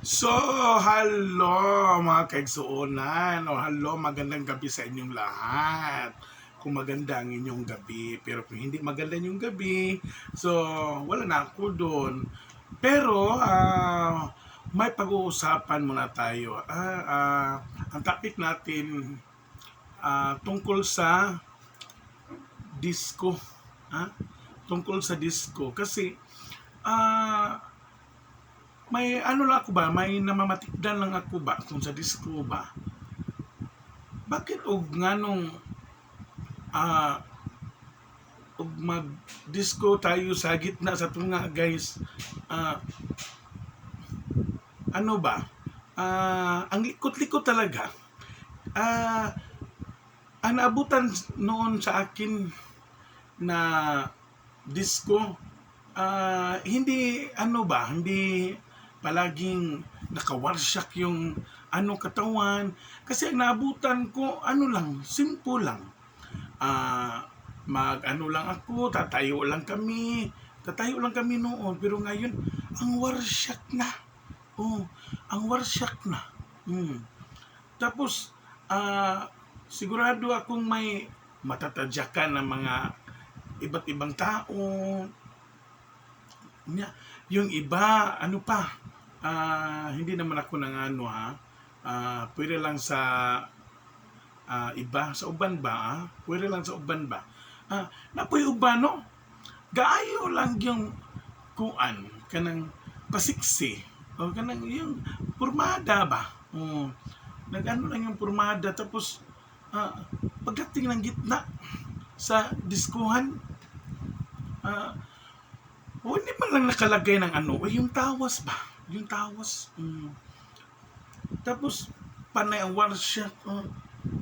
So, hello mga kaigsuonan o hello, magandang gabi sa inyong lahat. Kung maganda ang inyong gabi, pero kung hindi maganda yung gabi, so wala na ako doon. Pero may pag-uusapan muna tayo. Ang topic natin tungkol sa disco. Ah, tungkol sa disco kasi ah may ano lang ako ba, may namamatikdan lang ako ba kung sa disco ba. Bakit og nganong ah og mag-disco tayo sa gitna sa tunga, guys? Ah ano ba? Ang likot-likot talaga. Ah ang naabutan noon sa akin na disco, hindi ano ba, hindi palaging nakawarsak yung ano katawan, kasi ang naabutan ko ano lang, simple lang. Mag ano lang ako, tatayo lang kami noon, pero ngayon ang warsak na. Oh, ang warsak na. Tapos sigurado akong may matatadyakan ng mga iba't ibang tao. Yung iba, ano pa, hindi naman ako nang ano pwede lang sa iba, sa uban ba, pwede lang sa uban ba. Napoy uban, no? Gaayo lang yung kuan, kanang pasiksi, o kanang yung purmada ba. Nag-ano lang yung purmada, tapos pagdating ng gitna sa diskuhan, hindi man lang nakalagay ng ano, yung tawas ba? Yung tawas. Tapos, panay ang worship.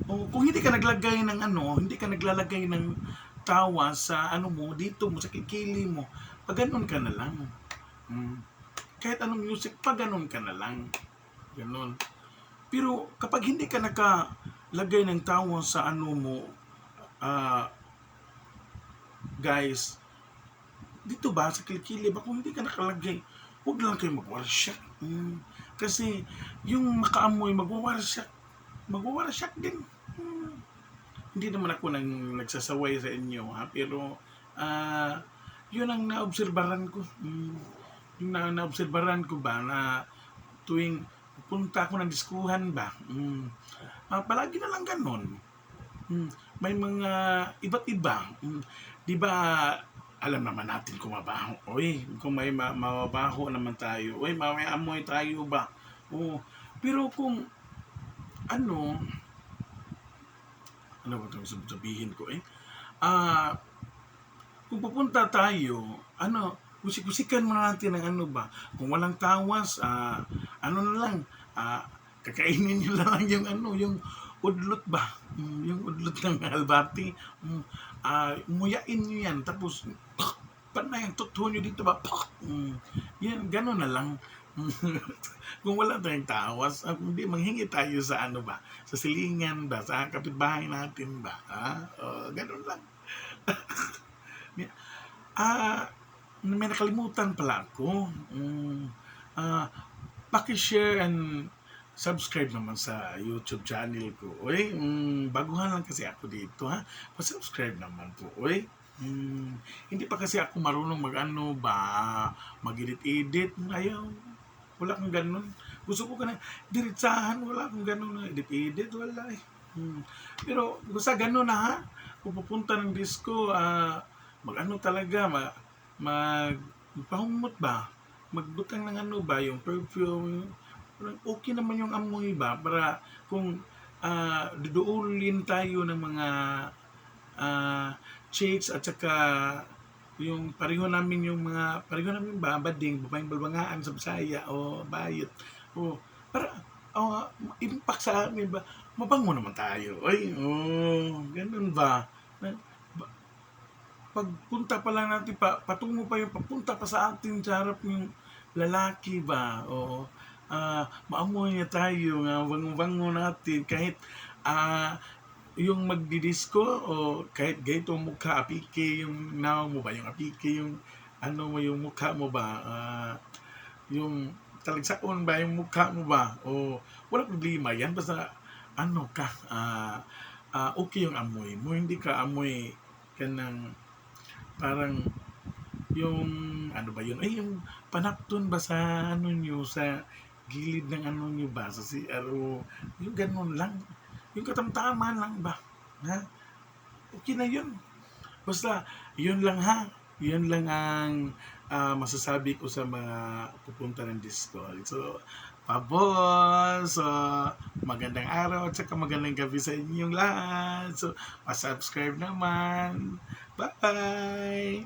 Kung hindi ka naglagay ng ano, hindi ka naglalagay ng tawas sa ano mo, dito mo, sa kikili mo, pag ganun ka na lang. Kahit anong music, pag ganun ka na lang. Ganun. Pero kapag hindi ka nakalagay ng tawas sa ano mo, guys, dito ba sa kilikili ba, kung hindi ka nakalagay, huwag lang kayo mag-worship. Kasi yung makaamoy magwawarshak din. Hindi naman ako nagsasaway sa inyo, pero yun ang naobserbahan ko. Yung naobserbahan ko ba na tuwing punta ako ng diskuhan ba, palagi na lang ganon. May mga iba't iba. Di ba alam naman natin kung mabaho. Kung may mabaho naman tayo. May amoy tayo ba? Pero kung ano ba itong sabihin ko kung pupunta tayo, kusik-kusikan muna natin ng ano ba. Kung walang tawas, ano na lang, kakainin nyo lang yung ano, yung udlot ba? Yung udlot ng albati. Muyain nyo yan, tapos panay ang tutho nyo dito ba? Yan, gano'n na lang. Kung wala tayong tawas, hindi manghingi tayo sa ano ba? Sa silingan ba? Sa kapitbahay natin ba? Gano'n lang. May nakalimutan pala ako. Paki-share and subscribe naman sa YouTube channel ko. Baguhan lang kasi ako dito, Pa-subscribe naman po. Hindi pa kasi ako marunong mag-ano ba, mag-edit-edit. Ayaw. Wala kang ganun. Gusto ko ka na diretsahan, wala akong ganun na edit-edit, wala Pero gusto ganun na kung pupunta ng disco, mag-ano talaga, magpahumot ba? Magbutang ng ano ba, yung perfume, okay naman yung amoy ba? Para kung duduulin tayo ng mga chicks at saka yung pareho namin bading, babaeng balbangaan sa Bisaya o bayot. Para impact sa amin ba? Mabango naman tayo. Ganun ba? Pagpunta pa lang natin, patungo pa yung papunta pa sa atin sa harap yung lalaki ba? Maamoy niya tayo, nga bango-bango natin, kahit yung magdidisco o kahit gayto mukha, apike yung naw mo ba, yung apike yung ano mo, yung mukha mo ba, yung talagsaon ba yung mukha mo ba? O wala problema yan. Basta ano ka, okay yung amoy mo. Hindi ka amoy ka ng parang yung ano ba yun? Ay, yung panapton ba sa ano nyo, sa gilid ng ano nyo ba? Sa CRO. Yung ganun lang. Yung katamtaman lang ba? Ha? Okay na yun. Basta, yun lang ha. Yun lang ang masasabi ko sa mga pupunta ng Discord. So, pabos! So, magandang araw at saka magandang gabi sa inyong lahat. So, pa-subscribe naman. Bye!